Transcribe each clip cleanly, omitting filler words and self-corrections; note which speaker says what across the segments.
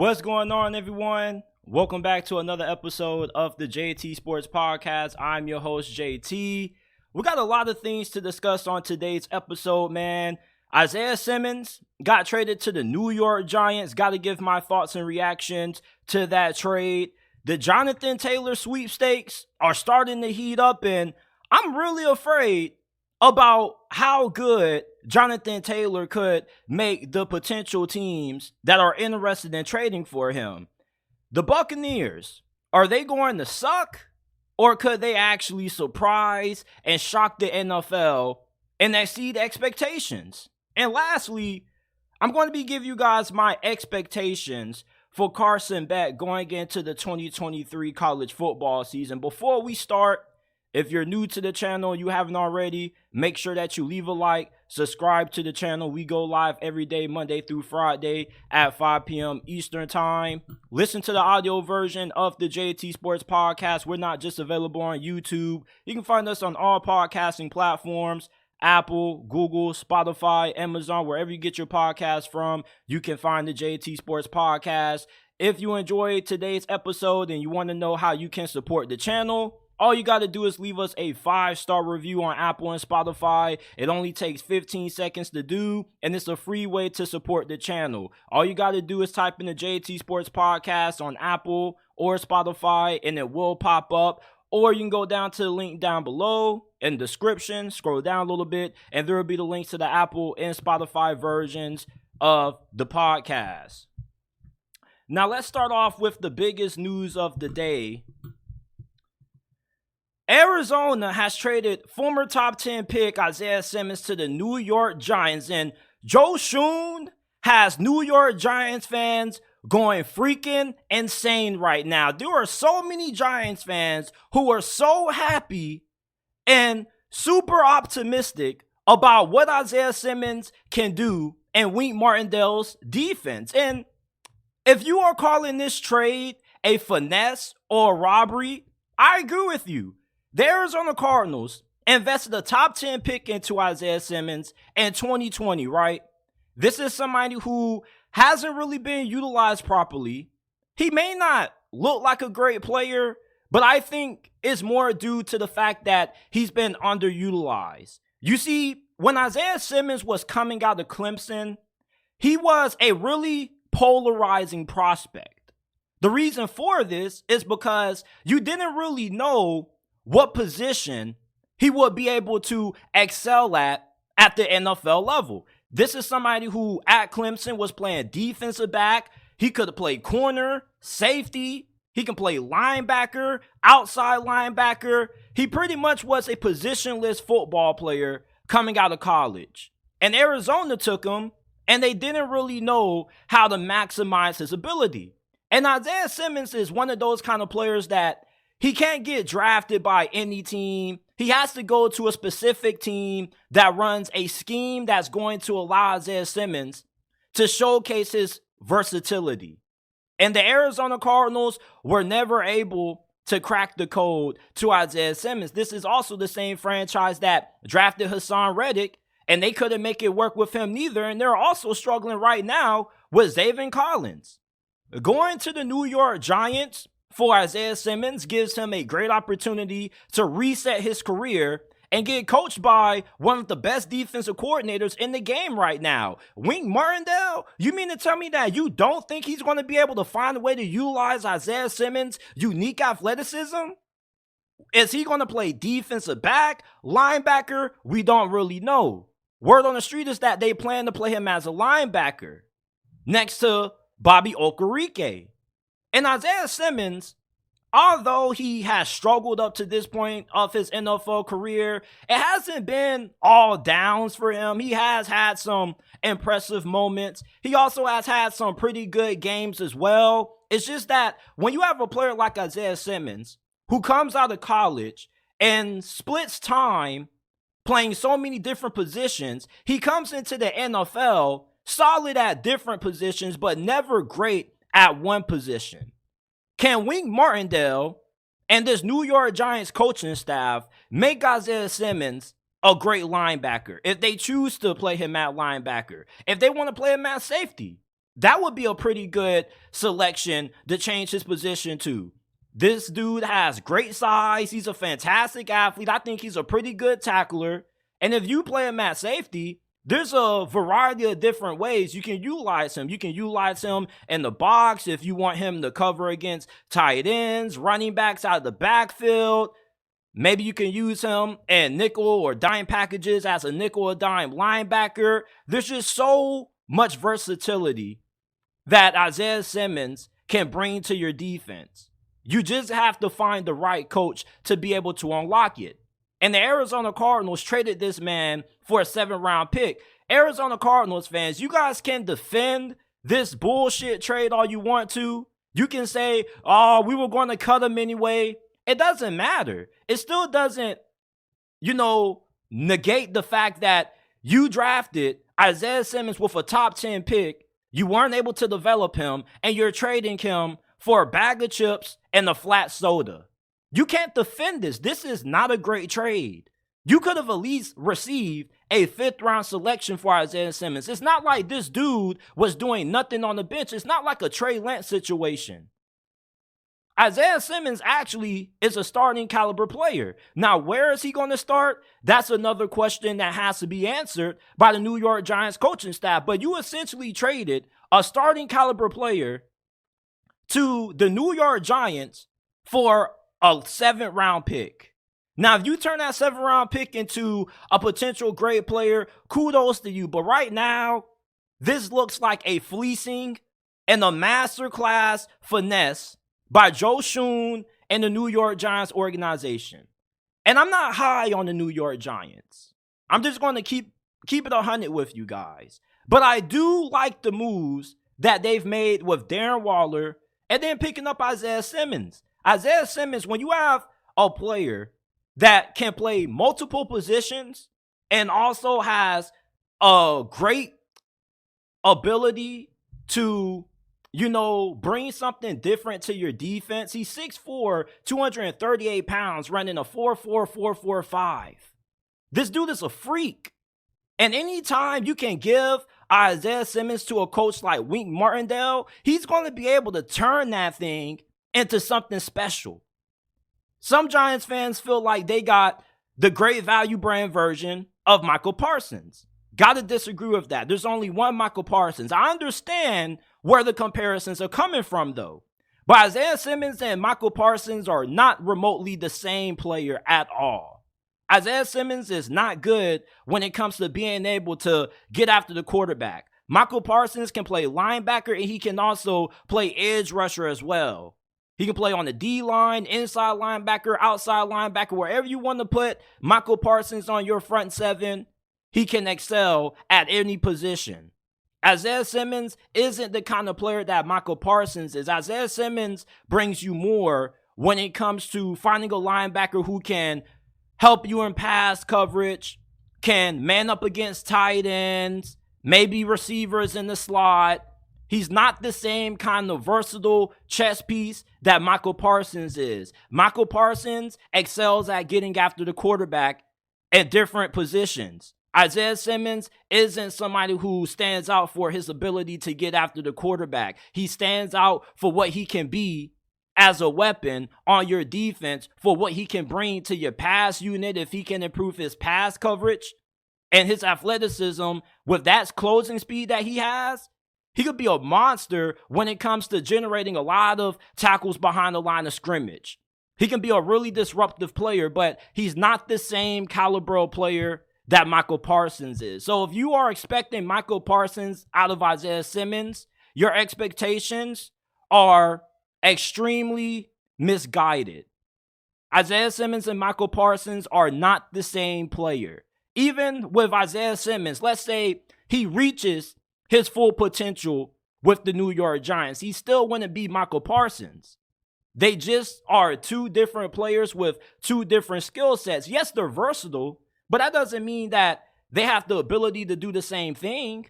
Speaker 1: What's going on, everyone? Welcome back to another episode of the JT Sports Podcast. I'm your host, JT. We got a lot of things to discuss on today's episode, man. Isaiah Simmons got traded to the New York Giants. Got to give my thoughts and reactions to that trade. The Jonathan Taylor sweepstakes are starting to heat up, and I'm really afraid about how good Jonathan Taylor could make the potential teams that are interested in trading for him. The Buccaneers, are they going to suck? Or could they actually surprise and shock the NFL and exceed expectations? And lastly, I'm going to be giving you guys my expectations for Carson Beck going into the 2023 college football season. Before we start, if you're new to the channel and you haven't already, make sure that you leave a like, subscribe to the channel. We go live every day, Monday through Friday at 5 p.m. Eastern Time. Listen to the audio version of the JT Sports Podcast. We're not just available on YouTube. You can find us on all podcasting platforms, Apple, Google, Spotify, Amazon, wherever you get your podcast from, you can find the JT Sports Podcast. If you enjoyed today's episode and you want to know how you can support the channel, all you got to do is leave us a 5-star review on Apple and Spotify. It only takes 15 seconds to do, and it's a free way to support the channel. All you got to do is type in the JT Sports Podcast on Apple or Spotify, and it will pop up. Or you can go down to the link down below in the description, scroll down a little bit, and there will be the links to the Apple and Spotify versions of the podcast. Now, let's start off with the biggest news of the day. Arizona has traded former top 10 pick Isaiah Simmons to the New York Giants, and Joe Schoen has New York Giants fans going freaking insane right now. There are so many Giants fans who are so happy and super optimistic about what Isaiah Simmons can do in Wink Martindale's defense. And if you are calling this trade a finesse or a robbery, I agree with you. The Arizona Cardinals invested a top 10 pick into Isaiah Simmons in 2020, right? This is somebody who hasn't really been utilized properly. He may not look like a great player, but I think it's more due to the fact that he's been underutilized. You see, when Isaiah Simmons was coming out of Clemson, he was a really polarizing prospect. The reason for this is because you didn't really know what position he would be able to excel at the NFL level. This is somebody who at Clemson was playing defensive back. He could have played corner, safety. He can play linebacker, outside linebacker. He pretty much was a positionless football player coming out of college. And Arizona took him, and they didn't really know how to maximize his ability. And Isaiah Simmons is one of those kind of players that he can't get drafted by any team. He has to go to a specific team that runs a scheme that's going to allow Isaiah Simmons to showcase his versatility. And the Arizona Cardinals were never able to crack the code to Isaiah Simmons. This is also the same franchise that drafted Hassan Reddick, and they couldn't make it work with him neither. And they're also struggling right now with Zaven Collins. Going to the New York Giants for Isaiah Simmons gives him a great opportunity to reset his career and get coached by one of the best defensive coordinators in the game right now. Wink Martindale? You mean to tell me that you don't think he's going to be able to find a way to utilize Isaiah Simmons' unique athleticism? Is he going to play defensive back, linebacker? We don't really know. Word on the street is that they plan to play him as a linebacker next to Bobby Okereke. And Isaiah Simmons, although he has struggled up to this point of his NFL career, it hasn't been all downs for him. He has had some impressive moments. He also has had some pretty good games as well. It's just that when you have a player like Isaiah Simmons, who comes out of college and splits time playing so many different positions, he comes into the NFL solid at different positions, but never great at one position. Can Wink Martindale and this New York Giants coaching staff make Isaiah Simmons a great linebacker if they choose to play him at linebacker? If they want to play him at safety, That would be a pretty good selection to change his position to. This dude has great size. He's a fantastic athlete. I think he's a pretty good tackler. And if you play him at safety, there's a variety of different ways you can utilize him. You can utilize him in the box if you want him to cover against tight ends, running backs out of the backfield. Maybe you can use him in nickel or dime packages as a nickel or dime linebacker. There's just so much versatility that Isaiah Simmons can bring to your defense. You just have to find the right coach to be able to unlock it. And the Arizona Cardinals traded this man for a 7th-round pick. Arizona Cardinals fans, you guys can defend this bullshit trade all you want to. You can say, oh, we were going to cut him anyway. It doesn't matter. It still doesn't, negate the fact that you drafted Isaiah Simmons with a top 10 pick. You weren't able to develop him, and you're trading him for a bag of chips and a flat soda. You can't defend this. This is not a great trade. You could have at least received a 5th-round selection for Isaiah Simmons. It's not like this dude was doing nothing on the bench. It's not like a Trey Lance situation. Isaiah Simmons actually is a starting caliber player. Now, where is he going to start? That's another question that has to be answered by the New York Giants coaching staff. But you essentially traded a starting caliber player to the New York Giants for a 7th-round pick. Now, if you turn that 7th-round pick into a potential great player, kudos to you. But right now, this looks like a fleecing and a masterclass finesse by Joe Schoen and the New York Giants organization. And I'm not high on the New York Giants. I'm just going to keep it 100 with you guys. But I do like the moves that they've made with Darren Waller and then picking up Isaiah Simmons. Isaiah Simmons, when you have a player that can play multiple positions and also has a great ability to, bring something different to your defense. He's 6'4", 238 pounds, running a 4.4, 4.45. This dude is a freak. And anytime you can give Isaiah Simmons to a coach like Wink Martindale, he's going to be able to turn that thing into something special. Some Giants fans feel like they got the great value brand version of Michael Parsons. Gotta disagree with that. There's only one Michael Parsons. I understand where the comparisons are coming from, though. But Isaiah Simmons and Michael Parsons are not remotely the same player at all. Isaiah Simmons is not good when it comes to being able to get after the quarterback. Michael Parsons can play linebacker, and he can also play edge rusher as well. He can play on the D-line, inside linebacker, outside linebacker, wherever you want to put Michael Parsons on your front 7, he can excel at any position. Isaiah Simmons isn't the kind of player that Michael Parsons is. Isaiah Simmons brings you more when it comes to finding a linebacker who can help you in pass coverage, can man up against tight ends, maybe receivers in the slot. He's not the same kind of versatile chess piece that Michael Parsons is. Michael Parsons excels at getting after the quarterback at different positions. Isaiah Simmons isn't somebody who stands out for his ability to get after the quarterback. He stands out for what he can be as a weapon on your defense, for what he can bring to your pass unit if he can improve his pass coverage and his athleticism with that closing speed that he has. He could be a monster when it comes to generating a lot of tackles behind the line of scrimmage. He can be a really disruptive player, but he's not the same caliber of player that Michael Parsons is. So if you are expecting Michael Parsons out of Isaiah Simmons, your expectations are extremely misguided. Isaiah Simmons and Michael Parsons are not the same player. Even with Isaiah Simmons, let's say he reaches his full potential with the New York Giants, he still wouldn't be Michael Parsons. They just are two different players with two different skill sets. Yes, they're versatile, but that doesn't mean that they have the ability to do the same thing.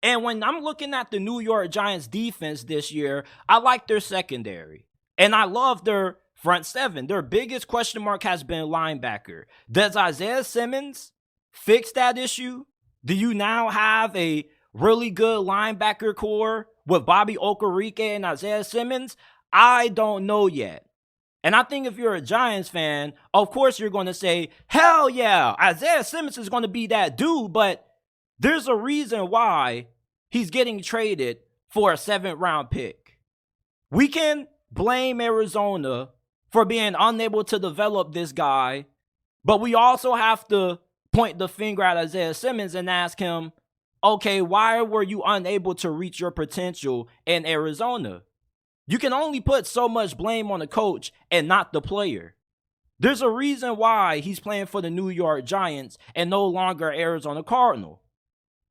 Speaker 1: And when I'm looking at the New York Giants defense this year, I like their secondary. And I love their front 7. Their biggest question mark has been linebacker. Does Isaiah Simmons fix that issue? Do you now have a really good linebacker core with Bobby Okereke and Isaiah Simmons? I don't know yet. And I think if you're a Giants fan, of course you're going to say, hell yeah, Isaiah Simmons is going to be that dude, but there's a reason why he's getting traded for a 7th round pick. We can blame Arizona for being unable to develop this guy, but we also have to point the finger at Isaiah Simmons and ask him, okay, why were you unable to reach your potential in Arizona? You can only put so much blame on the coach and not the player. There's a reason why he's playing for the New York Giants and no longer Arizona Cardinal.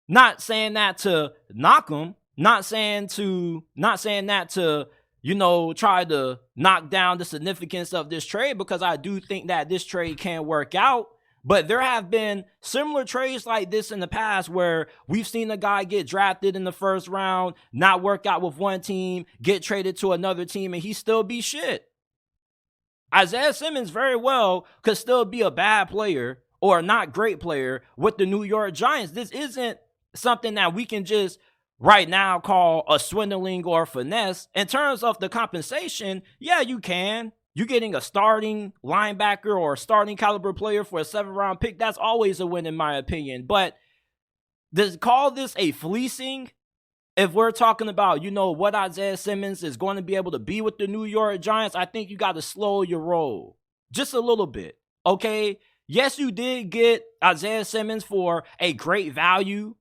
Speaker 1: Not saying that to knock him, not saying that to, try to knock down the significance of this trade, because I do think that this trade can work out. But there have been similar trades like this in the past where we've seen a guy get drafted in the 1st round, not work out with one team, get traded to another team, and he still be shit. Isaiah Simmons very well could still be a bad player or a not great player with the New York Giants. This isn't something that we can just right now call a swindling or finesse. In terms of the compensation, yeah, you can. You're getting a starting linebacker or a starting caliber player for a 7th round pick. That's always a win in my opinion. But call this a fleecing? If we're talking about, what Isaiah Simmons is going to be able to be with the New York Giants, I think you got to slow your roll just a little bit, okay? Yes, you did get Isaiah Simmons for a great value.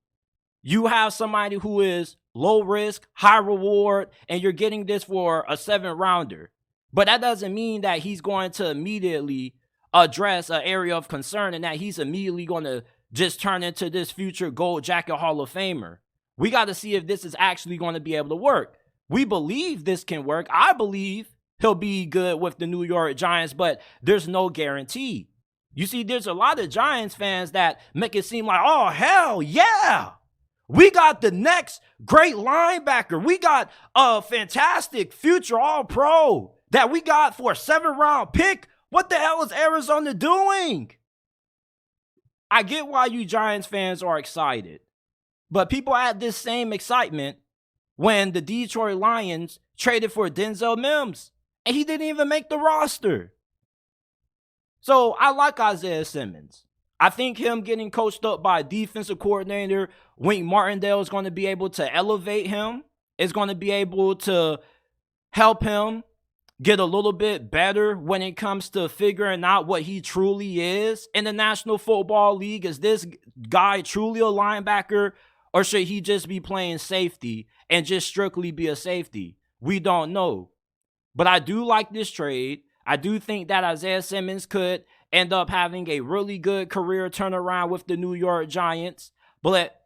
Speaker 1: You have somebody who is low risk, high reward, and you're getting this for a 7th rounder. But that doesn't mean that he's going to immediately address an area of concern and that he's immediately going to just turn into this future gold jacket Hall of Famer. We got to see if this is actually going to be able to work. We believe this can work. I believe he'll be good with the New York Giants, but there's no guarantee. You see, there's a lot of Giants fans that make it seem like, oh, hell yeah. We got the next great linebacker. We got a fantastic future all-pro that we got for a 7th round pick. What the hell is Arizona doing? I get why you Giants fans are excited, but people had this same excitement when the Detroit Lions traded for Denzel Mims, and he didn't even make the roster. So I like Isaiah Simmons. I think him getting coached up by a defensive coordinator, Wink Martindale, is going to be able to elevate him. Is going to be able to help him get a little bit better when it comes to figuring out what he truly is in the National Football League. Is this guy truly a linebacker, or should he just be playing safety and just strictly be a safety? We don't know. But I do like this trade. I do think that Isaiah Simmons could end up having a really good career turnaround with the New York Giants. But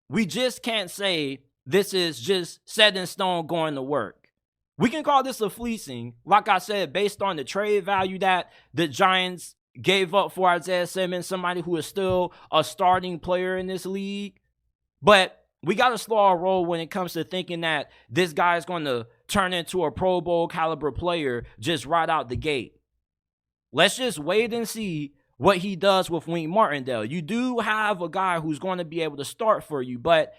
Speaker 1: we just can't say this is just set in stone going to work. We can call this a fleecing, like I said, based on the trade value that the Giants gave up for Isaiah Simmons, somebody who is still a starting player in this league. But we got to slow our roll when it comes to thinking that this guy is going to turn into a Pro Bowl caliber player just right out the gate. Let's just wait and see what he does with Wink Martindale. You do have a guy who's going to be able to start for you, but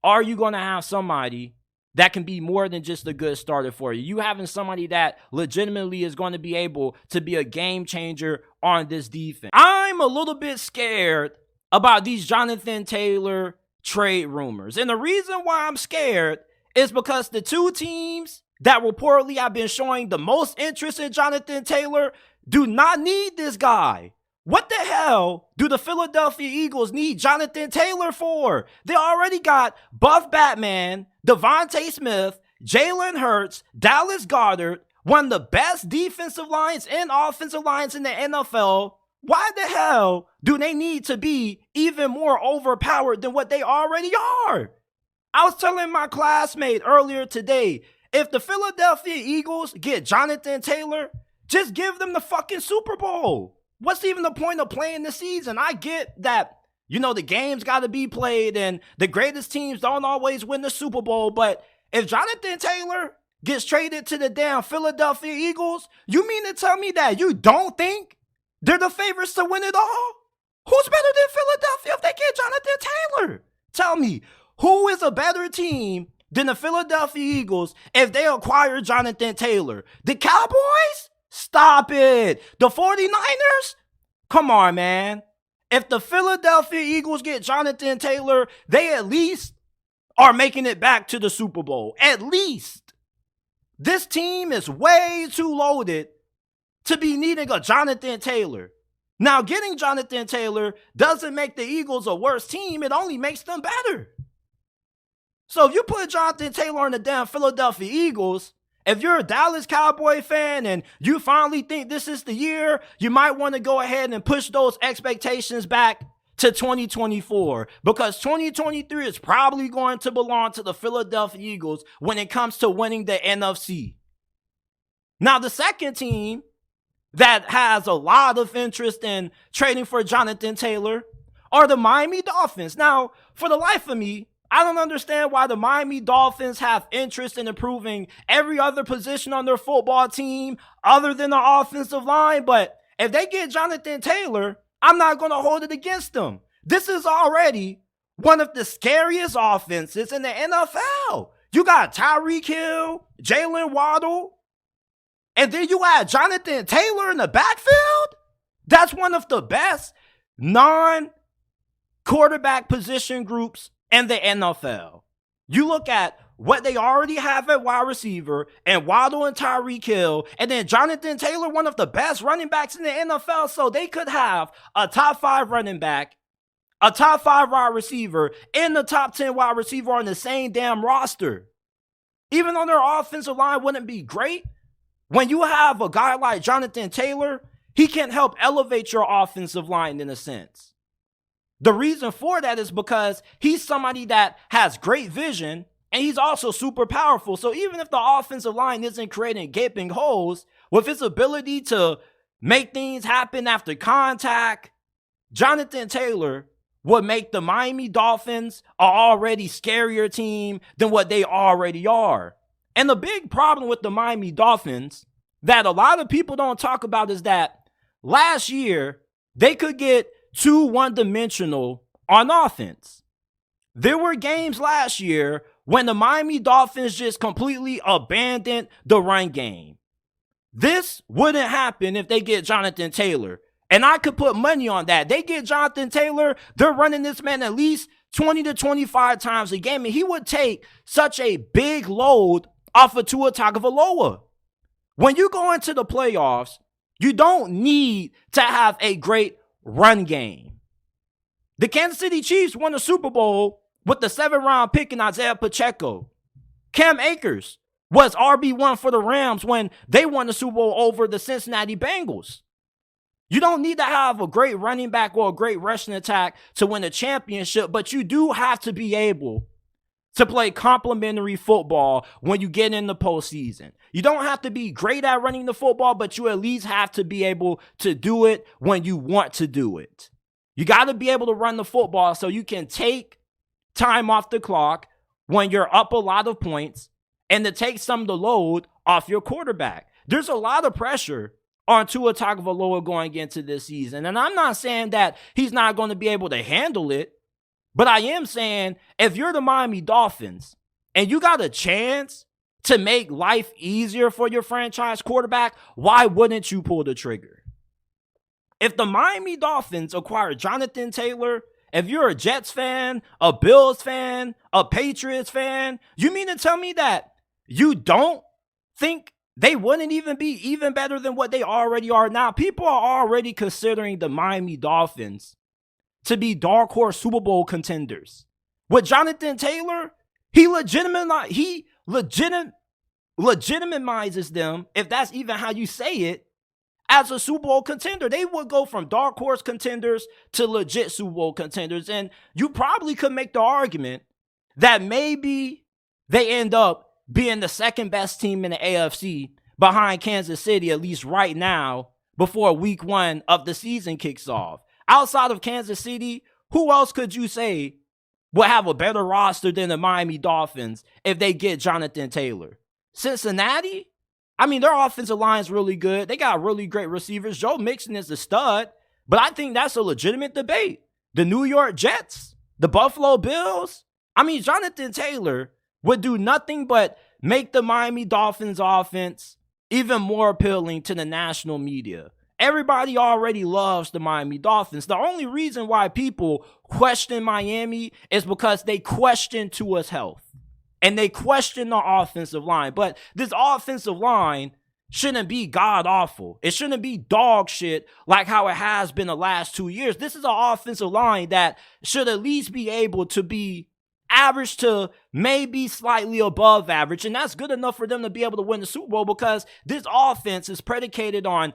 Speaker 1: are you going to have somebody that can be more than just a good starter for you? You having somebody that legitimately is going to be able to be a game changer on this defense. I'm a little bit scared about these Jonathan Taylor trade rumors. And the reason why I'm scared is because the two teams that reportedly have been showing the most interest in Jonathan Taylor do not need this guy. What the hell do the Philadelphia Eagles need Jonathan Taylor for? They already got Buff Batman, Devontae Smith, Jalen Hurts, Dallas Goedert, one of the best defensive lines and offensive lines in the NFL. Why the hell do they need to be even more overpowered than what they already are? I was telling my classmate earlier today, if the Philadelphia Eagles get Jonathan Taylor, just give them the fucking Super Bowl. What's even the point of playing the season? I get that, the game's got to be played and the greatest teams don't always win the Super Bowl. But if Jonathan Taylor gets traded to the damn Philadelphia Eagles, you mean to tell me that you don't think they're the favorites to win it all? Who's better than Philadelphia if they get Jonathan Taylor? Tell me, who is a better team than the Philadelphia Eagles if they acquire Jonathan Taylor? The Cowboys? Stop it. The 49ers? Come on, man. If the Philadelphia Eagles get Jonathan Taylor, they at least are making it back to the Super Bowl. At least. This team is way too loaded to be needing a Jonathan Taylor. Now, getting Jonathan Taylor doesn't make the Eagles a worse team. It only makes them better. So if you put Jonathan Taylor on the damn Philadelphia Eagles, if you're a Dallas Cowboy fan and you finally think this is the year, you might want to go ahead and push those expectations back to 2024, because 2023 is probably going to belong to the Philadelphia Eagles when it comes to winning the NFC. Now, the second team that has a lot of interest in trading for Jonathan Taylor are the Miami Dolphins. Now, for the life of me, I don't understand why the Miami Dolphins have interest in improving every other position on their football team other than the offensive line. But if they get Jonathan Taylor, I'm not going to hold it against them. This is already one of the scariest offenses in the NFL. You got Tyreek Hill, Jalen Waddle, and then you add Jonathan Taylor in the backfield? That's one of the best non-quarterback position groups in the NFL. You look at what they already have at wide receiver and Waddle and Tyreek Hill, and then Jonathan Taylor, one of the best running backs in the NFL. So they could have a top 5 running back, a top 5 wide receiver, and the top 10 wide receiver on the same damn roster. Even though their offensive line wouldn't be great, when you have a guy like Jonathan Taylor, he can help elevate your offensive line in a sense. The reason for that is because he's somebody that has great vision, and he's also super powerful. So even if the offensive line isn't creating gaping holes, with his ability to make things happen after contact, Jonathan Taylor would make the Miami Dolphins an already scarier team than what they already are. And the big problem with the Miami Dolphins that a lot of people don't talk about is that last year they could get too one-dimensional on offense. There were games last year when the Miami Dolphins just completely abandoned the run game. This wouldn't happen if they get Jonathan Taylor. And I could put money on that. They get Jonathan Taylor, they're running this man at least 20 to 25 times a game, and he would take such a big load off of Tua Tagovailoa. When you go into the playoffs, you don't need to have a great run game. The Kansas City Chiefs won the Super Bowl with the 7th-round pick in Isaiah Pacheco. Cam Akers was RB1 for the Rams when they won the Super Bowl over the Cincinnati Bengals. You don't need to have a great running back or a great rushing attack to win a championship, but you do have to be able to play complementary football when you get in the postseason. You don't have to be great at running the football, but you at least have to be able to do it when you want to do it. You got to be able to run the football so you can take time off the clock when you're up a lot of points and to take some of the load off your quarterback. There's a lot of pressure on Tua Tagovailoa going into this season. And I'm not saying that he's not going to be able to handle it, but I am saying if you're the Miami Dolphins and you got a chance to make life easier for your franchise quarterback, why wouldn't you pull the trigger? If the Miami Dolphins acquire Jonathan Taylor, if you're a Jets fan, a Bills fan, a Patriots fan, you mean to tell me that you don't think they wouldn't even be even better than what they already are now? People are already considering the Miami Dolphins to be dark horse Super Bowl contenders. With Jonathan Taylor, he legitimizes them, if that's even how you say it, as a Super Bowl contender. They would go from dark horse contenders to legit Super Bowl contenders. And you probably could make the argument that maybe they end up being the second best team in the AFC behind Kansas City, at least right now, before week 1 of the season kicks off. Outside of Kansas City, who else could you say will have a better roster than the Miami Dolphins if they get Jonathan Taylor? Cincinnati? I mean, their offensive line is really good. They got really great receivers. Joe Mixon is a stud, but I think that's a legitimate debate. The New York Jets, the Buffalo Bills, I mean, Jonathan Taylor would do nothing but make the Miami Dolphins offense even more appealing to the national media. Everybody already loves the Miami Dolphins. The only reason why people question Miami is because they question Tua's health. And they question the offensive line. But this offensive line shouldn't be god-awful. It shouldn't be dog shit like how it has been the last 2 years. This is an offensive line that should at least be able to be average to maybe slightly above average. And that's good enough for them to be able to win the Super Bowl because this offense is predicated on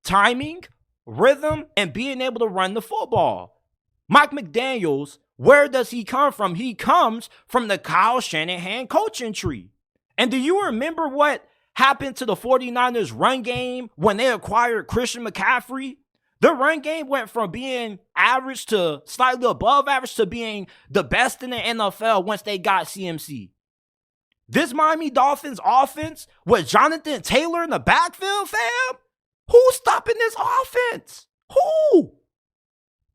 Speaker 1: timing, rhythm, and being able to run the football. Mike McDaniels, where does he come from? He comes from the Kyle Shanahan coaching tree. And do you remember what happened to the 49ers run game when they acquired Christian McCaffrey? The run game went from being average to slightly above average to being the best in the NFL once they got CMC. This Miami Dolphins offense with Jonathan Taylor in the backfield, fam? Who's stopping this offense? Who?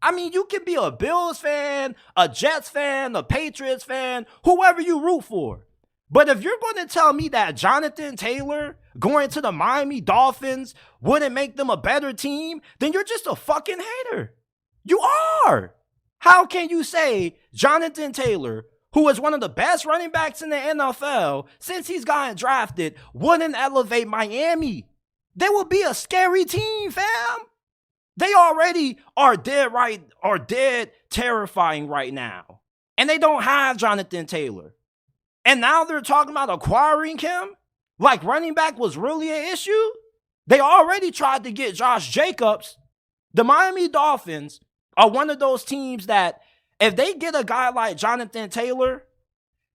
Speaker 1: I mean, you can be a Bills fan, a Jets fan, a Patriots fan, whoever you root for. But if you're going to tell me that Jonathan Taylor going to the Miami Dolphins wouldn't make them a better team, then you're just a fucking hater. You are. How can you say Jonathan Taylor, who is one of the best running backs in the NFL since he's gotten drafted, wouldn't elevate Miami? They would be a scary team, fam. They already are dead terrifying right now. And they don't have Jonathan Taylor. And now they're talking about acquiring him? Like running back was really an issue? They already tried to get Josh Jacobs. The Miami Dolphins are one of those teams that if they get a guy like Jonathan Taylor,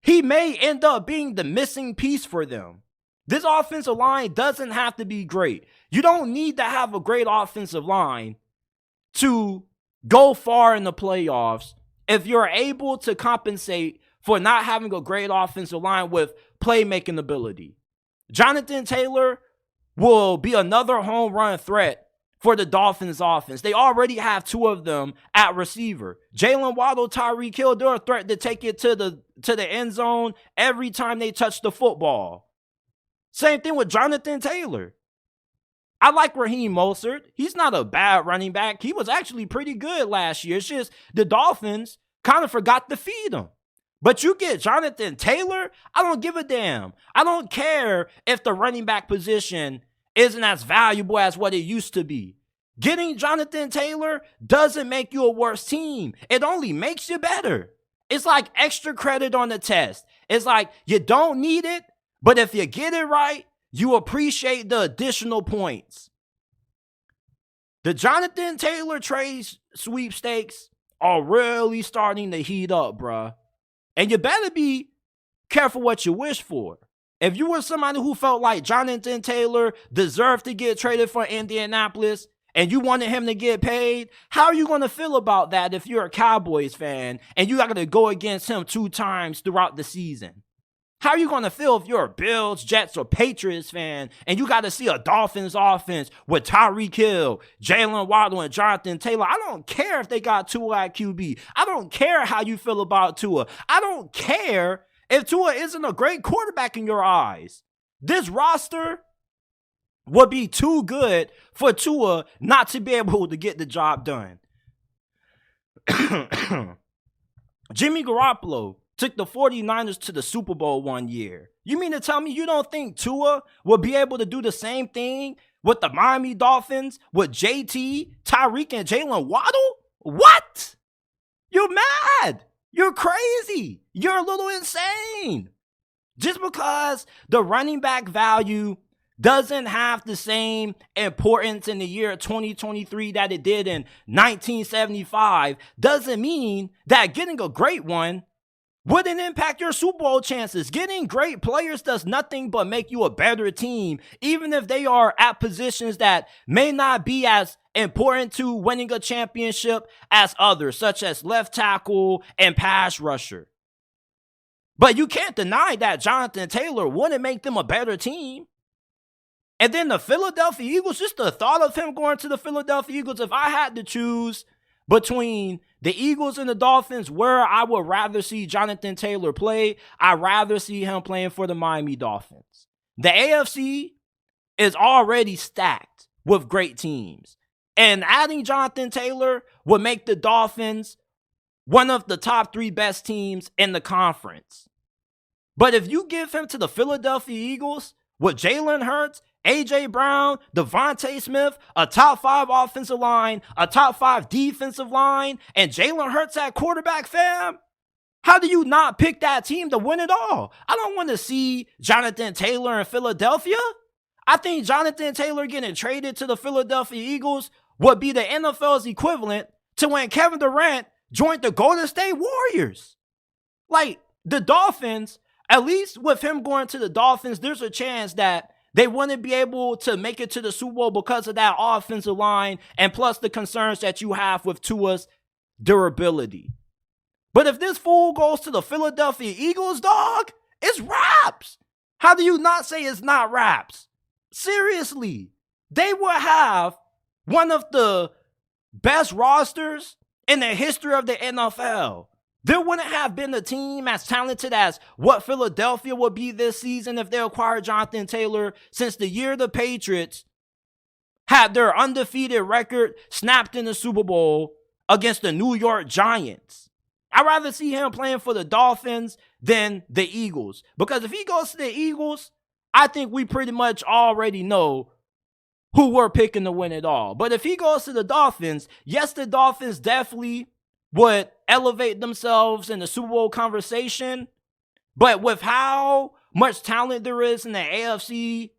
Speaker 1: he may end up being the missing piece for them. This offensive line doesn't have to be great. You don't need to have a great offensive line to go far in the playoffs if you're able to compensate for not having a great offensive line with playmaking ability. Jonathan Taylor will be another home run threat for the Dolphins offense. They already have two of them at receiver. Jalen Waddle, Tyreek Hill, they're a threat to take it to the end zone every time they touch the football. Same thing with Jonathan Taylor. I like Raheem Mostert. He's not a bad running back. He was actually pretty good last year. It's just the Dolphins kind of forgot to feed him. But you get Jonathan Taylor, I don't give a damn. I don't care if the running back position isn't as valuable as what it used to be. Getting Jonathan Taylor doesn't make you a worse team. It only makes you better. It's like extra credit on the test. It's like you don't need it, but if you get it right, you appreciate the additional points. The Jonathan Taylor trade sweepstakes are really starting to heat up, bruh. And you better be careful what you wish for. If you were somebody who felt like Jonathan Taylor deserved to get traded for Indianapolis and you wanted him to get paid, how are you going to feel about that if you're a Cowboys fan and you got to go against him 2 times throughout the season? How are you going to feel if you're a Bills, Jets, or Patriots fan and you got to see a Dolphins offense with Tyreek Hill, Jalen Waddle, and Jonathan Taylor? I don't care if they got Tua at QB. I don't care how you feel about Tua. I don't care if Tua isn't a great quarterback in your eyes. This roster would be too good for Tua not to be able to get the job done. Jimmy Garoppolo took the 49ers to the Super Bowl one year. You mean to tell me you don't think Tua will be able to do the same thing with the Miami Dolphins, with JT, Tyreek, and Jalen Waddle? What? You're mad. You're crazy. You're a little insane. Just because the running back value doesn't have the same importance in the year 2023 that it did in 1975 doesn't mean that getting a great one wouldn't impact your Super Bowl chances. Getting great players does nothing but make you a better team, even if they are at positions that may not be as important to winning a championship as others, such as left tackle and pass rusher. But you can't deny that Jonathan Taylor wouldn't make them a better team. And then the Philadelphia Eagles, just the thought of him going to the Philadelphia Eagles, if I had to choose between the Eagles and the Dolphins, where I would rather see Jonathan Taylor play, I'd rather see him playing for the Miami Dolphins. The AFC is already stacked with great teams. And adding Jonathan Taylor would make the Dolphins one of the top 3 best teams in the conference. But if you give him to the Philadelphia Eagles with Jalen Hurts, A.J. Brown, Devontae Smith, a top 5 offensive line, a top 5 defensive line, and Jalen Hurts at quarterback, fam, how do you not pick that team to win it all? I don't want to see Jonathan Taylor in Philadelphia. I think Jonathan Taylor getting traded to the Philadelphia Eagles would be the NFL's equivalent to when Kevin Durant joined the Golden State Warriors. Like, the Dolphins, at least with him going to the Dolphins, there's a chance that they wouldn't be able to make it to the Super Bowl because of that offensive line and plus the concerns that you have with Tua's durability. But if this fool goes to the Philadelphia Eagles, dog, it's raps. How do you not say it's not raps? Seriously, they will have one of the best rosters in the history of the NFL. There wouldn't have been a team as talented as what Philadelphia would be this season if they acquired Jonathan Taylor since the year the Patriots had their undefeated record snapped in the Super Bowl against the New York Giants. I'd rather see him playing for the Dolphins than the Eagles. Because if he goes to the Eagles, I think we pretty much already know who we're picking to win it all. But if he goes to the Dolphins, yes, the Dolphins definitely would elevate themselves in the Super Bowl conversation. But with how much talent there is in the AFC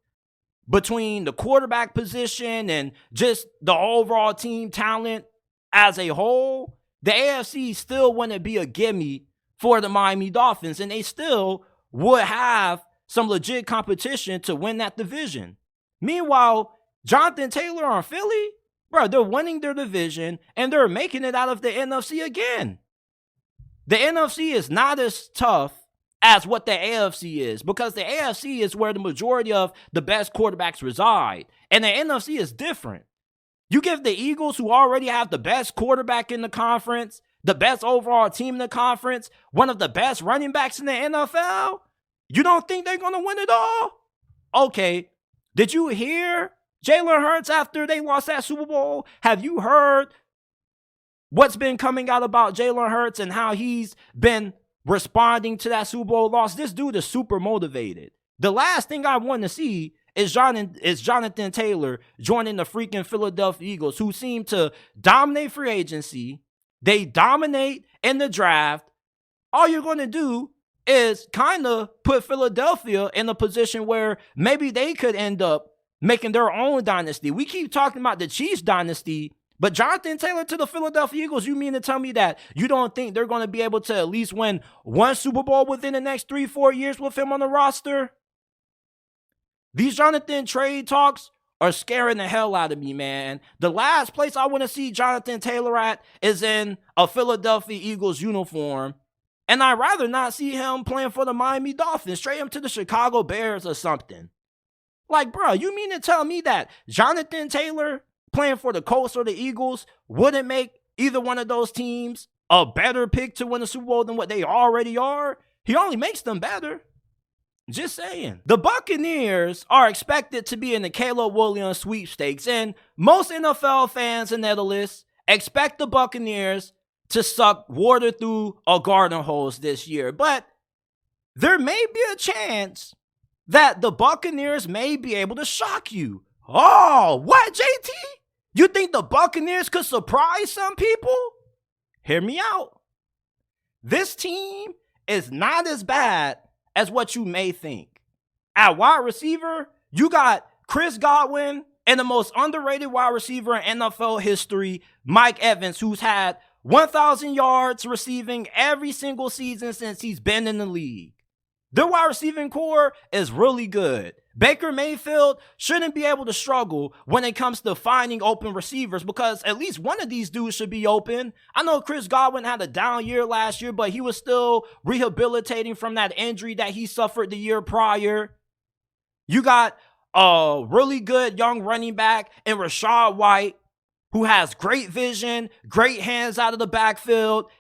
Speaker 1: between the quarterback position and just the overall team talent as a whole, the AFC still wouldn't be a gimme for the Miami Dolphins. And they still would have some legit competition to win that division. Meanwhile, Jonathan Taylor on Philly, bro, they're winning their division and they're making it out of the NFC again. The NFC is not as tough as what the AFC is because the AFC is where the majority of the best quarterbacks reside. And the NFC is different. You give the Eagles, who already have the best quarterback in the conference, the best overall team in the conference, one of the best running backs in the NFL, you don't think they're going to win it all? Okay, did you hear Jalen Hurts after they lost that Super Bowl? Have you heard what's been coming out about Jalen Hurts and how he's been responding to that Super Bowl loss? This dude is super motivated. The last thing I want to see is Jonathan Taylor joining the freaking Philadelphia Eagles, who seem to dominate free agency. They dominate in the draft. All you're going to do is kind of put Philadelphia in a position where maybe they could end up making their own dynasty. We keep talking about the Chiefs dynasty, but Jonathan Taylor to the Philadelphia Eagles, you mean to tell me that you don't think they're going to be able to at least win one Super Bowl within the next 3-4 years with him on the roster? These Jonathan trade talks are scaring the hell out of me, man. The last place I want to see Jonathan Taylor at is in a Philadelphia Eagles uniform. And I'd rather not see him playing for the Miami Dolphins. Trade him to the Chicago Bears or something. Like, bro, you mean to tell me that Jonathan Taylor playing for the Colts or the Eagles wouldn't make either one of those teams a better pick to win the Super Bowl than what they already are? He only makes them better. Just saying. The Buccaneers are expected to be in the Caleb Williams sweepstakes, and most NFL fans in Netherlands expect the Buccaneers to suck water through a garden hose this year. But there may be a chance that the Buccaneers may be able to shock you. Oh, what, JT? You think the Buccaneers could surprise some people? Hear me out. This team is not as bad as what you may think. At wide receiver, you got Chris Godwin and the most underrated wide receiver in NFL history, Mike Evans, who's had 1,000 yards receiving every single season since he's been in the league. Their wide receiving core is really good. Baker Mayfield shouldn't be able to struggle when it comes to finding open receivers because at least one of these dudes should be open. I know Chris Godwin had a down year last year, but he was still rehabilitating from that injury that he suffered the year prior. You got a really good young running back in Rashad White, who has great vision, great hands out of the backfield.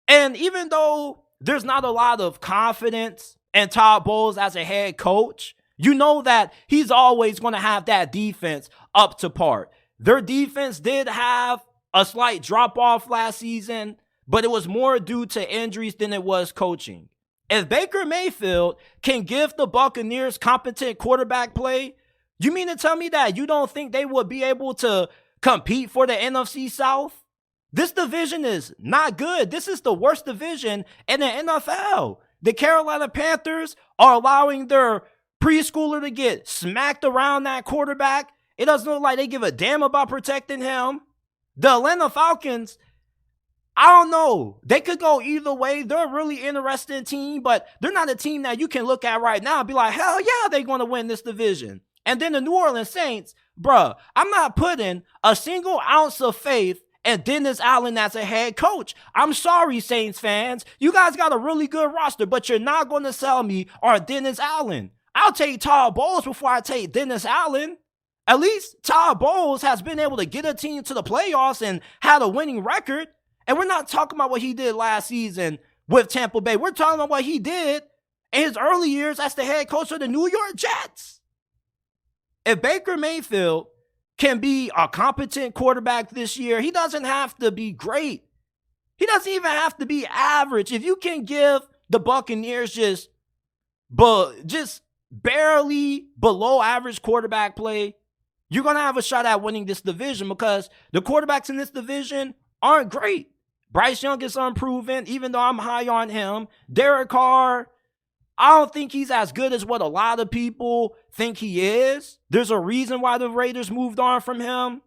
Speaker 1: And even though there's not a lot of confidence in Todd Bowles as a head coach, you know that he's always going to have that defense up to par. Their defense did have a slight drop-off last season, but it was more due to injuries than it was coaching. If Baker Mayfield can give the Buccaneers competent quarterback play, you mean to tell me that you don't think they would be able to compete for the NFC South? This division is not good. This is the worst division in the NFL. The Carolina Panthers are allowing their preschooler to get smacked around that quarterback. It doesn't look like they give a damn about protecting him. The Atlanta Falcons, I don't know. They could go either way. They're a really interesting team, but they're not a team that you can look at right now and be like, hell yeah, they're going to win this division. And then the New Orleans Saints, bruh, I'm not putting a single ounce of faith in Dennis Allen as a head coach. I'm sorry, Saints fans. You guys got a really good roster, but you're not going to sell me on Dennis Allen. I'll take Todd Bowles before I take Dennis Allen. At least Todd Bowles has been able to get a team to the playoffs and had a winning record. And we're not talking about what he did last season with Tampa Bay. We're talking about what he did in his early years as the head coach of the New York Jets. If Baker Mayfield can be a competent quarterback this year, he doesn't have to be great. He doesn't even have to be average. If you can give the Buccaneers just barely below average quarterback play, you're going to have a shot at winning this division because the quarterbacks in this division aren't great. Bryce Young is unproven, even though I'm high on him. Derek Carr, I don't think he's as good as what a lot of people think he is. There's a reason why the Raiders moved on from him.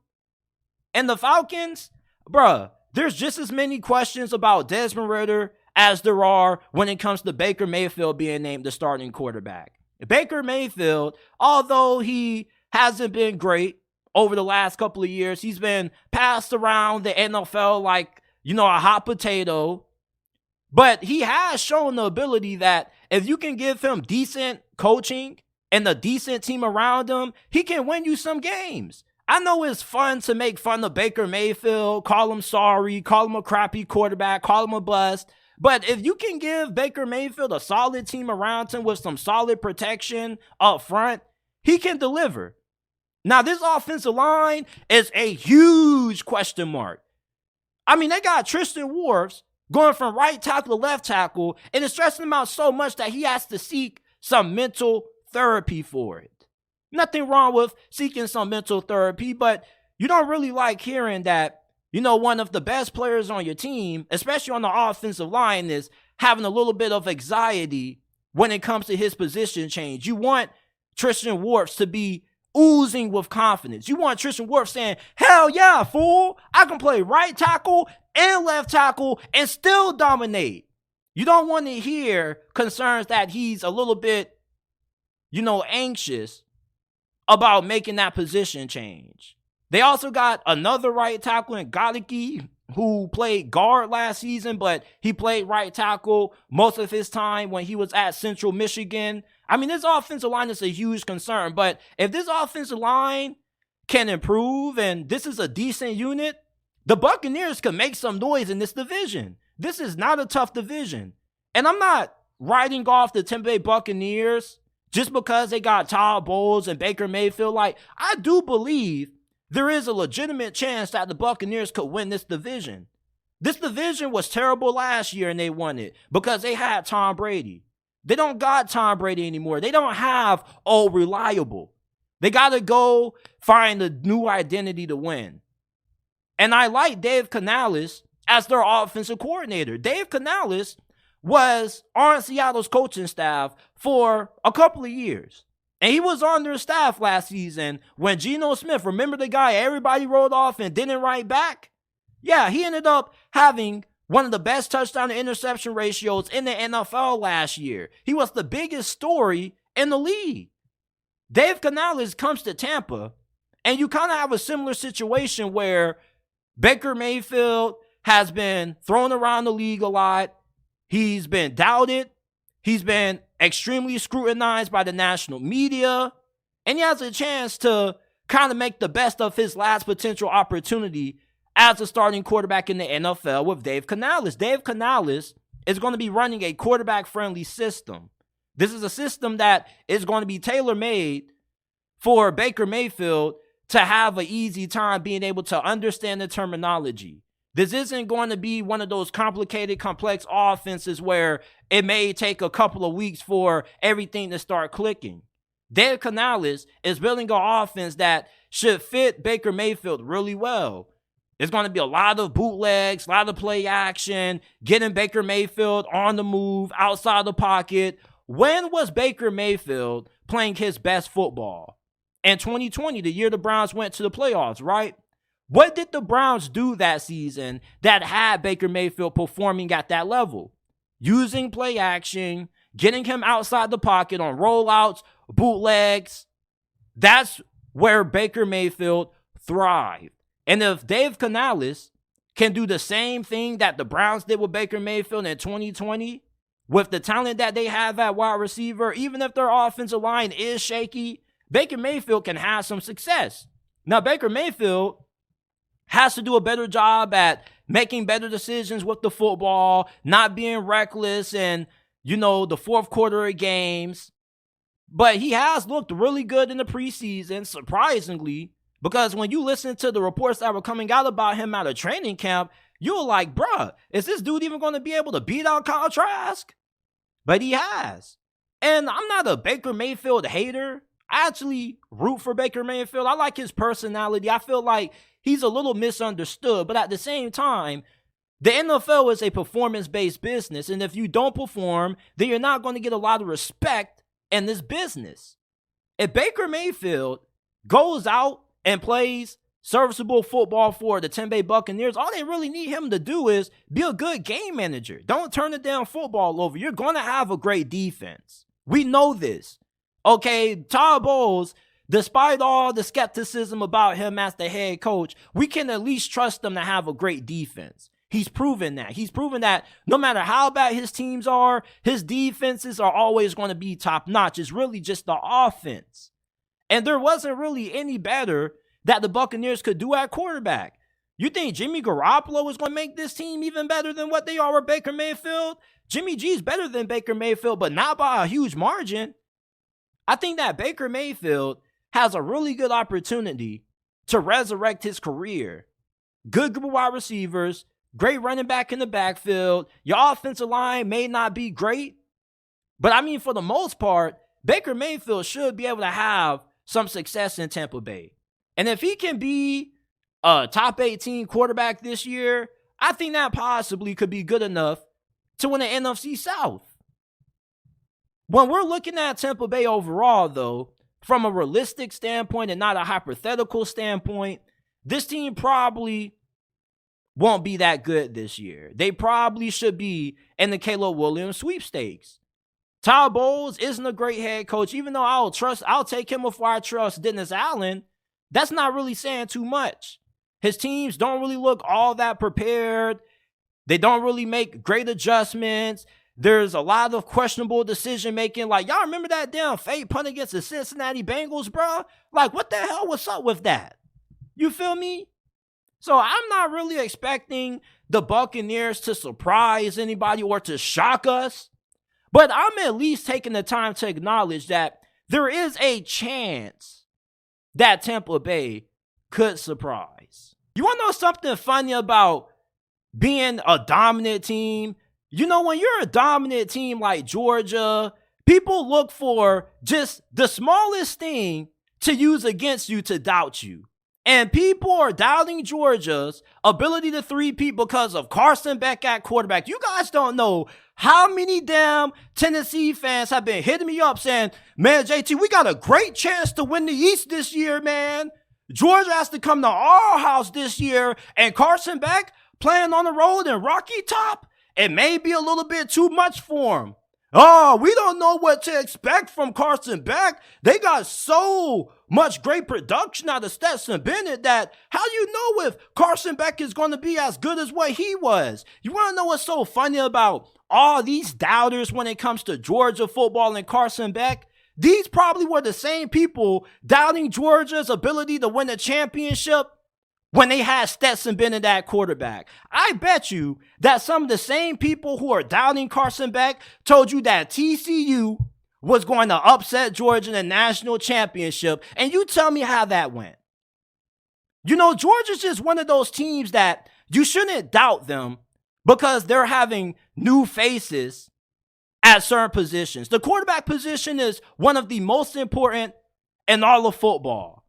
Speaker 1: And the Falcons, bruh, there's just as many questions about Desmond Ridder as there are when it comes to Baker Mayfield being named the starting quarterback. Baker Mayfield, although he hasn't been great over the last couple of years, he's been passed around the NFL like, a hot potato. But he has shown the ability that if you can give him decent coaching and a decent team around him, he can win you some games. I know it's fun to make fun of Baker Mayfield, call him sorry, call him a crappy quarterback, call him a bust. But if you can give Baker Mayfield a solid team around him with some solid protection up front, he can deliver. Now, this offensive line is a huge question mark. I mean, they got Tristan Wirfs going from right tackle to left tackle, and it's stressing him out so much that he has to seek some mental therapy for it. Nothing wrong with seeking some mental therapy, but you don't really like hearing that, one of the best players on your team, especially on the offensive line, is having a little bit of anxiety when it comes to his position change. You want Tristan Wirfs to be oozing with confidence. You want Tristan Wirfs saying, hell yeah, fool, I can play right tackle and left tackle and still dominate. You don't want to hear concerns that he's a little bit, anxious about making that position change. They also got another right tackle in Gottlieb, who played guard last season, but he played right tackle most of his time when he was at Central Michigan. I mean, this offensive line is a huge concern, but if this offensive line can improve and this is a decent unit, the Buccaneers can make some noise in this division. This is not a tough division. And I'm not writing off the Tampa Bay Buccaneers just because they got Todd Bowles and Baker Mayfield. Like, I do believe there is a legitimate chance that the Buccaneers could win this division. This division was terrible last year and they won it because they had Tom Brady. They don't got Tom Brady anymore. They don't have old reliable. They got to go find a new identity to win. And I like Dave Canales as their offensive coordinator. Dave Canales was on Seattle's coaching staff for a couple of years. And he was on their staff last season when Geno Smith, remember the guy everybody wrote off and didn't write back? Yeah, he ended up having one of the best touchdown to interception ratios in the NFL last year. He was the biggest story in the league. Dave Canales comes to Tampa, and you kind of have a similar situation where Baker Mayfield has been thrown around the league a lot. He's been doubted. He's been extremely scrutinized by the national media. And he has a chance to kind of make the best of his last potential opportunity as a starting quarterback in the NFL with Dave Canales. Dave Canales is going to be running a quarterback-friendly system. This is a system that is going to be tailor-made for Baker Mayfield to have an easy time being able to understand the terminology. This isn't going to be one of those complicated, complex offenses where it may take a couple of weeks for everything to start clicking. Dave Canales is building an offense that should fit Baker Mayfield really well. There's going to be a lot of bootlegs, a lot of play action, getting Baker Mayfield on the move, outside the pocket. When was Baker Mayfield playing his best football? In 2020, the year the Browns went to the playoffs, right? What did the Browns do that season that had Baker Mayfield performing at that level? Using play action, getting him outside the pocket on rollouts, bootlegs. That's where Baker Mayfield thrived. And if Dave Canales can do the same thing that the Browns did with Baker Mayfield in 2020, with the talent that they have at wide receiver, even if their offensive line is shaky, Baker Mayfield can have some success. Now, Baker Mayfield has to do a better job at making better decisions with the football, not being reckless in, the fourth quarter of games. But he has looked really good in the preseason, surprisingly, because when you listen to the reports that were coming out about him out of training camp, you were like, bruh, is this dude even going to be able to beat out Kyle Trask? But he has. And I'm not a Baker Mayfield hater. I actually root for Baker Mayfield. I like his personality. I feel like he's a little misunderstood. But at the same time, the NFL is a performance-based business. And if you don't perform, then you're not going to get a lot of respect in this business. If Baker Mayfield goes out and plays serviceable football for the Tampa Bay Buccaneers, all they really need him to do is be a good game manager. Don't turn the damn football over. You're going to have a great defense. We know this. Okay, Todd Bowles, despite all the skepticism about him as the head coach, we can at least trust him to have a great defense. He's proven that. He's proven that no matter how bad his teams are, his defenses are always going to be top notch. It's really just the offense. And there wasn't really any better that the Buccaneers could do at quarterback. You think Jimmy Garoppolo is going to make this team even better than what they are with Baker Mayfield? Jimmy G's better than Baker Mayfield, but not by a huge margin. I think that Baker Mayfield has a really good opportunity to resurrect his career. Good group of wide receivers, great running back in the backfield. Your offensive line may not be great, but I mean, for the most part, Baker Mayfield should be able to have some success in Tampa Bay. And if he can be a top 18 quarterback this year, I think that possibly could be good enough to win the NFC South. When we're looking at Tampa Bay overall, though, from a realistic standpoint and not a hypothetical standpoint, this team probably won't be that good this year. They probably should be in the Caleb Williams sweepstakes. Todd Bowles isn't a great head coach. Even though I'll take him before I trust Dennis Allen, that's not really saying too much. His teams don't really look all that prepared. They don't really make great adjustments. There's a lot of questionable decision-making. Like, y'all remember that damn fake punt against the Cincinnati Bengals, bro? Like, what the hell was up with that? You feel me? So I'm not really expecting the Buccaneers to surprise anybody or to shock us. But I'm at least taking the time to acknowledge that there is a chance that Tampa Bay could surprise. You want to know something funny about being a dominant team? When you're a dominant team like Georgia, people look for just the smallest thing to use against you to doubt you. And people are doubting Georgia's ability to three-peat because of Carson Beck at quarterback. You guys don't know how many damn Tennessee fans have been hitting me up saying, man, JT, we got a great chance to win the East this year, man. Georgia has to come to our house this year, and Carson Beck playing on the road in Rocky Top, it may be a little bit too much for him. Oh, we don't know what to expect from Carson Beck. They got so much great production out of Stetson Bennett that how do you know if Carson Beck is going to be as good as what he was? You want to know what's so funny about all these doubters when it comes to Georgia football and Carson Beck? These probably were the same people doubting Georgia's ability to win a championship when they had Stetson Bennett at quarterback. I bet you that some of the same people who are doubting Carson Beck told you that TCU was going to upset Georgia in the national championship, and you tell me how that went. You know, Georgia's just one of those teams that you shouldn't doubt them because they're having new faces at certain positions. The quarterback position is one of the most important in all of football.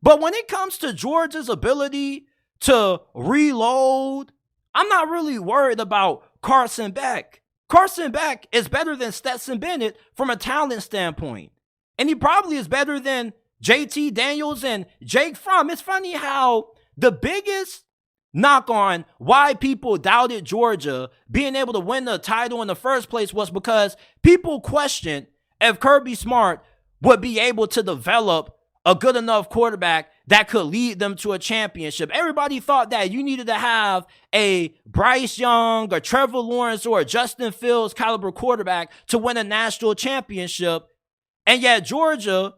Speaker 1: But when it comes to Georgia's ability to reload, I'm not really worried about Carson Beck. Carson Beck is better than Stetson Bennett from a talent standpoint. And he probably is better than JT Daniels and Jake Fromm. It's funny how the biggest knock on why people doubted Georgia being able to win the title in the first place was because people questioned if Kirby Smart would be able to develop a good enough quarterback that could lead them to a championship. Everybody thought that you needed to have a Bryce Young or Trevor Lawrence or a Justin Fields caliber quarterback to win a national championship. And yet Georgia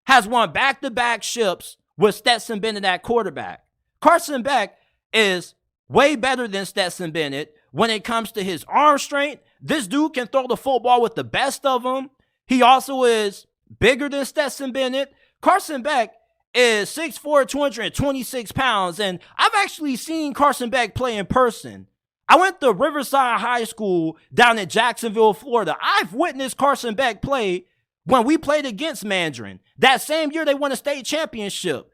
Speaker 1: has won back-to-back ships with Stetson Bennett at quarterback. Carson Beck is way better than Stetson Bennett when it comes to his arm strength. This dude can throw the football with the best of them. He also is bigger than Stetson Bennett. Carson Beck is 6'4", 226 pounds, and I've actually seen Carson Beck play in person. I went to Riverside High School down in Jacksonville, Florida. I've witnessed Carson Beck play when we played against Mandarin. That same year they won a state championship.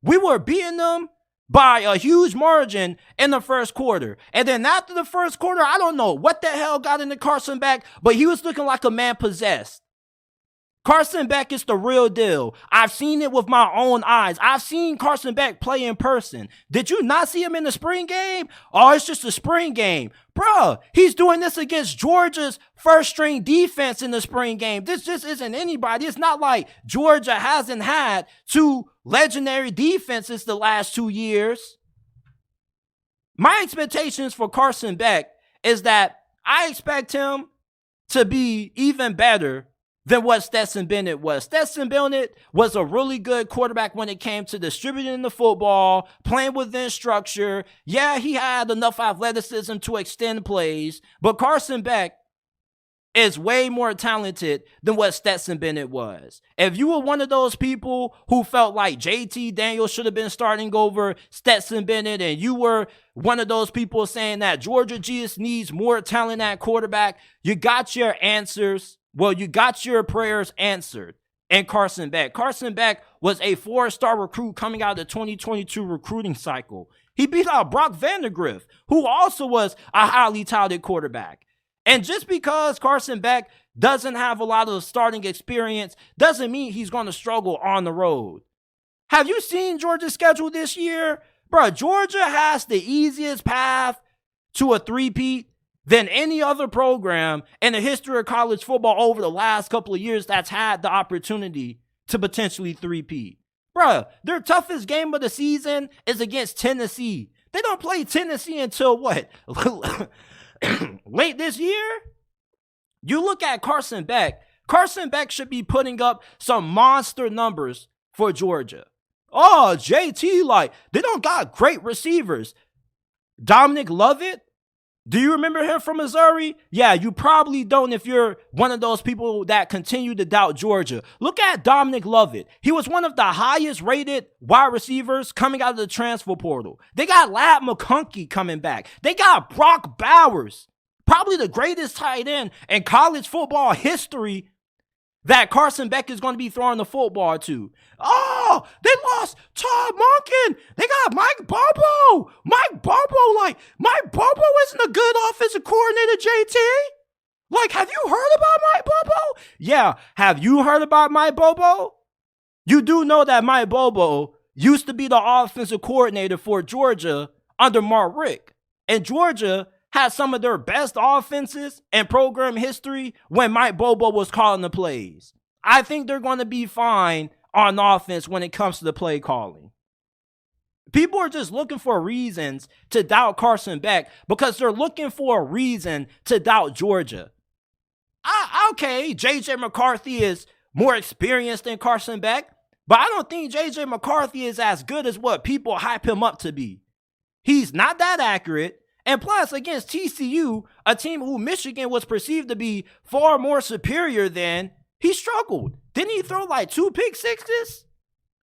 Speaker 1: We were beating them by a huge margin in the first quarter. And then after the first quarter, I don't know what the hell got into Carson Beck, but he was looking like a man possessed. Carson Beck is the real deal. I've seen it with my own eyes. I've seen Carson Beck play in person. Did you not see him in the spring game? Oh, it's just a spring game. Bruh, he's doing this against Georgia's first string defense in the spring game. This just isn't anybody. It's not like Georgia hasn't had two legendary defenses the last 2 years. My expectations for Carson Beck is that I expect him to be even better than what Stetson Bennett was. Stetson Bennett was a really good quarterback when it came to distributing the football, playing within structure. Yeah, he had enough athleticism to extend plays, but Carson Beck is way more talented than what Stetson Bennett was. If you were one of those people who felt like JT Daniels should have been starting over Stetson Bennett, and you were one of those people saying that Georgia just needs more talent at quarterback, you got your answers. Well, you got your prayers answered in Carson Beck. Carson Beck was a 4-star recruit coming out of the 2022 recruiting cycle. He beat out Brock Vandagriff, who also was a highly touted quarterback. And just because Carson Beck doesn't have a lot of starting experience doesn't mean he's going to struggle on the road. Have you seen Georgia's schedule this year? Bro, Georgia has the easiest path to a three-peat than any other program in the history of college football over the last couple of years that's had the opportunity to potentially three-peat. Bruh, their toughest game of the season is against Tennessee. They don't play Tennessee until what? Late this year? You look at Carson Beck. Carson Beck should be putting up some monster numbers for Georgia. Oh, JT, like, they don't got great receivers. Dominic Lovett? Do you remember him from Missouri? Yeah, you probably don't if you're one of those people that continue to doubt Georgia. Look at Dominic Lovett. He was one of the highest rated wide receivers coming out of the transfer portal. They got Lad McConkey coming back. They got Brock Bowers, probably the greatest tight end in college football history that Carson Beck is going to be throwing the football to. Oh, they lost Todd Monken. They got Mike Bobo. Mike Bobo isn't a good offensive coordinator, JT. Like, have you heard about Mike Bobo? Yeah, have you heard about Mike Bobo? You do know that Mike Bobo used to be the offensive coordinator for Georgia under Mark Richt. And Georgia had some of their best offenses in program history when Mike Bobo was calling the plays. I think they're going to be fine on offense when it comes to the play calling. People are just looking for reasons to doubt Carson Beck because they're looking for a reason to doubt Georgia. Okay, J.J. McCarthy is more experienced than Carson Beck. But I don't think J.J. McCarthy is as good as what people hype him up to be. He's not that accurate. And plus, against TCU, a team who Michigan was perceived to be far more superior than, he struggled. Didn't he throw like 2 pick sixes?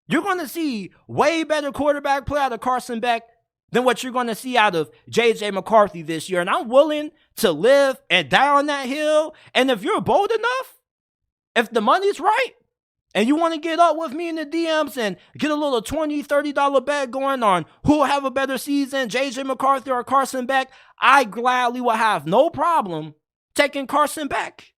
Speaker 1: You're going to see way better quarterback play out of Carson Beck than what you're going to see out of J.J. McCarthy this year. And I'm willing to live and die on that hill. And if you're bold enough, if the money's right, and you want to get up with me in the DMs and get a little $20, $30 bet going on who will have a better season, J.J. McCarthy or Carson Beck, I gladly will have no problem taking Carson Beck.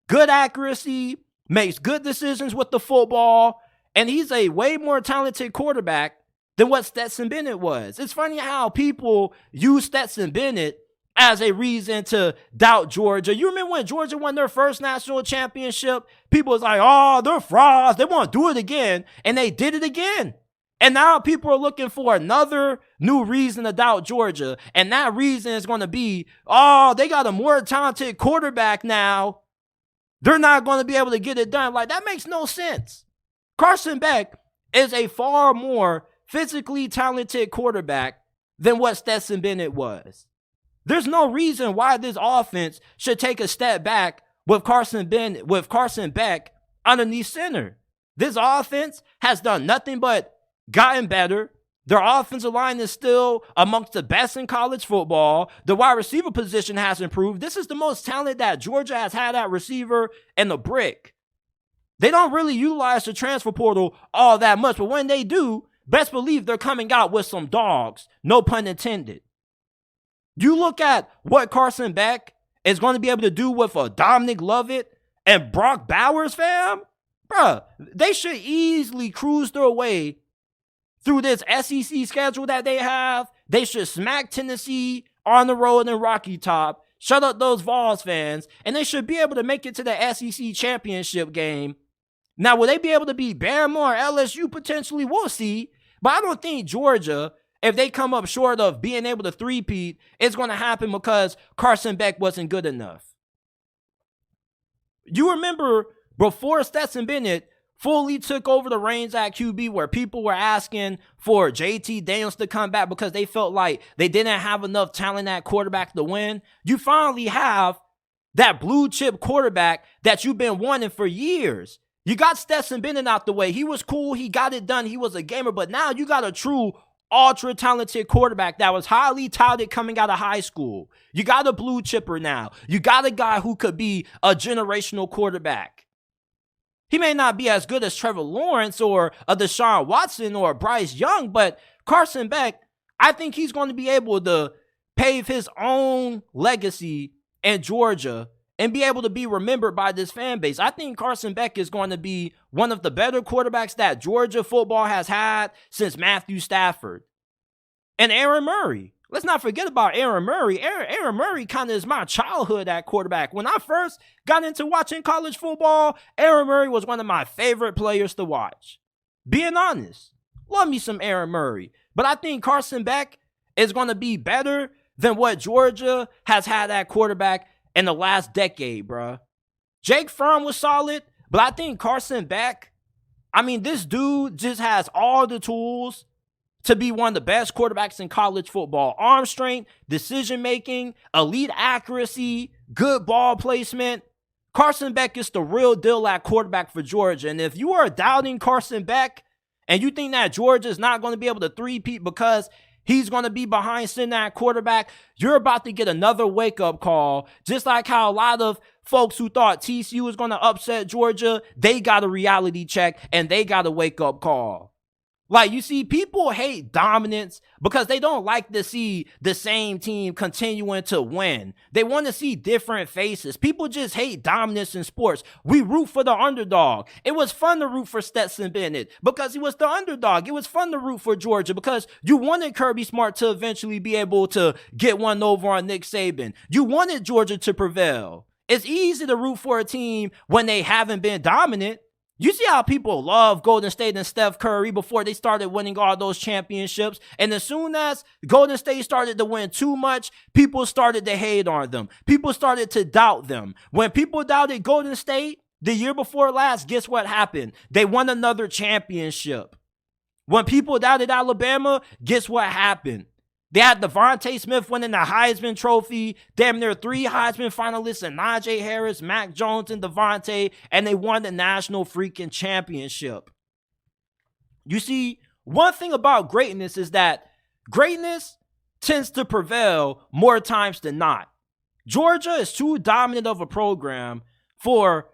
Speaker 1: Good accuracy, makes good decisions with the football, and he's a way more talented quarterback than what Stetson Bennett was. It's funny how people use Stetson Bennett as a reason to doubt Georgia. You remember when Georgia won their first national championship? People was like, oh, they're frauds. They want to do it again. And they did it again. And now people are looking for another new reason to doubt Georgia. And that reason is going to be, oh, they got a more talented quarterback now. They're not going to be able to get it done. Like, that makes no sense. Carson Beck is a far more physically talented quarterback than what Stetson Bennett was. There's no reason why this offense should take a step back with Carson Beck underneath center. This offense has done nothing but gotten better. Their offensive line is still amongst the best in college football. The wide receiver position has improved. This is the most talent that Georgia has had at receiver in the brick. They don't really utilize the transfer portal all that much, but when they do, best believe they're coming out with some dogs. No pun intended. You look at what Carson Beck is going to be able to do with a Dominic Lovett and Brock Bowers, fam. Bruh, they should easily cruise their way through this SEC schedule that they have. They should smack Tennessee on the road in Rocky Top, shut up those Vols fans, and they should be able to make it to the SEC championship game. Now, will they be able to beat Bama or LSU potentially? We'll see. But I don't think Georgia, if they come up short of being able to three-peat, it's going to happen because Carson Beck wasn't good enough. You remember before Stetson Bennett fully took over the reins at QB, where people were asking for JT Daniels to come back because they felt like they didn't have enough talent at quarterback to win. You finally have that blue chip quarterback that you've been wanting for years. You got Stetson Bennett out the way. He was cool. He got it done. He was a gamer. But now you got a true ultra-talented quarterback that was highly touted coming out of high school. You got a blue chipper now. You got a guy who could be a generational quarterback. He may not be as good as Trevor Lawrence or a Deshaun Watson or Bryce Young, but Carson Beck, I think he's going to be able to pave his own legacy in Georgia and be able to be remembered by this fan base. I think Carson Beck is going to be one of the better quarterbacks that Georgia football has had since Matthew Stafford. And Aaron Murray. Let's not forget about Aaron Murray. Aaron Murray kind of is my childhood at quarterback. When I first got into watching college football, Aaron Murray was one of my favorite players to watch. Being honest, love me some Aaron Murray. But I think Carson Beck is going to be better than what Georgia has had at quarterback in the last decade, bruh. Jake Fromm was solid, but I think Carson Beck, this dude just has all the tools to be one of the best quarterbacks in college football. Arm strength, decision-making, elite accuracy, good ball placement. Carson Beck is the real deal at quarterback for Georgia. And if you are doubting Carson Beck and you think that Georgia is not going to be able to three-peat because he's going to be behind center at quarterback, you're about to get another wake-up call. Just like how a lot of folks who thought TCU was going to upset Georgia, they got a reality check and they got a wake-up call. Like, you see, people hate dominance because they don't like to see the same team continuing to win. They want to see different faces. People just hate dominance in sports. We root for the underdog. It was fun to root for Stetson Bennett because he was the underdog. It was fun to root for Georgia because you wanted Kirby Smart to eventually be able to get one over on Nick Saban. You wanted Georgia to prevail. It's easy to root for a team when they haven't been dominant. You see how people love Golden State and Steph Curry before they started winning all those championships. And as soon as Golden State started to win too much, people started to hate on them. People started to doubt them. When people doubted Golden State The year before last, guess what happened? They won another championship. When people doubted Alabama, guess what happened? They had Devontae Smith winning the Heisman Trophy, damn near 3 Heisman finalists, and Najee Harris, Mac Jones, and Devontae, and they won the national freaking championship. You see, one thing about greatness is that greatness tends to prevail more times than not. Georgia is too dominant of a program for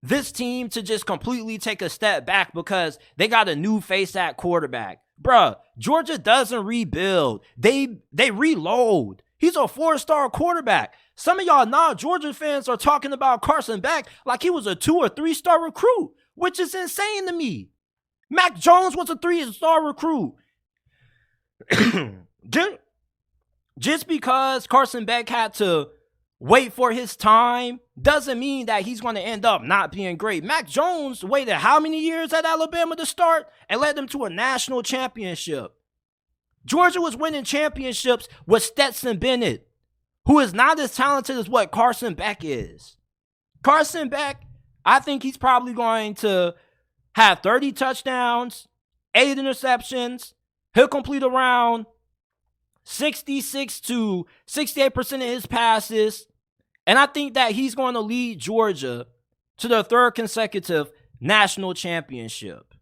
Speaker 1: this team to just completely take a step back because they got a new face at quarterback. Bruh, Georgia doesn't rebuild. They reload. He's a 4-star quarterback. Some of y'all Georgia fans are talking about Carson Beck like he was a 2 or 3-star recruit, which is insane to me. Mac Jones was a 3-star recruit. Just because Carson Beck had to wait for his time doesn't mean that he's going to end up not being great. Mac Jones waited how many years at Alabama to start and led them to a national championship? Georgia was winning championships with Stetson Bennett, who is not as talented as what Carson Beck is. Carson Beck, I think he's probably going to have 30 touchdowns, 8 interceptions. He'll complete around 66 to 68% of his passes. And I think that he's going to lead Georgia to their 3rd consecutive national championship.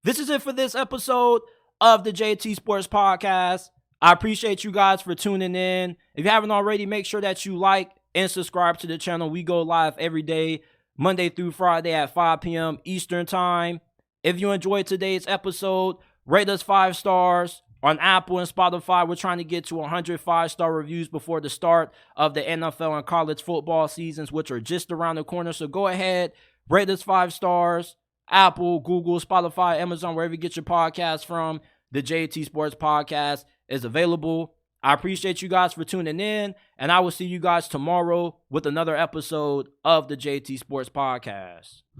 Speaker 1: This is it for this episode of the JT Sports Podcast. I appreciate you guys for tuning in. If you haven't already, make sure that you like and subscribe to the channel. We go live every day, Monday through Friday at 5 p.m. Eastern Time. If you enjoyed today's episode, rate us 5 stars. On Apple and Spotify, we're trying to get to 100 5-star reviews before the start of the NFL and college football seasons, which are just around the corner. So go ahead, rate us 5 stars. Apple, Google, Spotify, Amazon, wherever you get your podcast from. The JT Sports Podcast is available. I appreciate you guys for tuning in, and I will see you guys tomorrow with another episode of the JT Sports Podcast.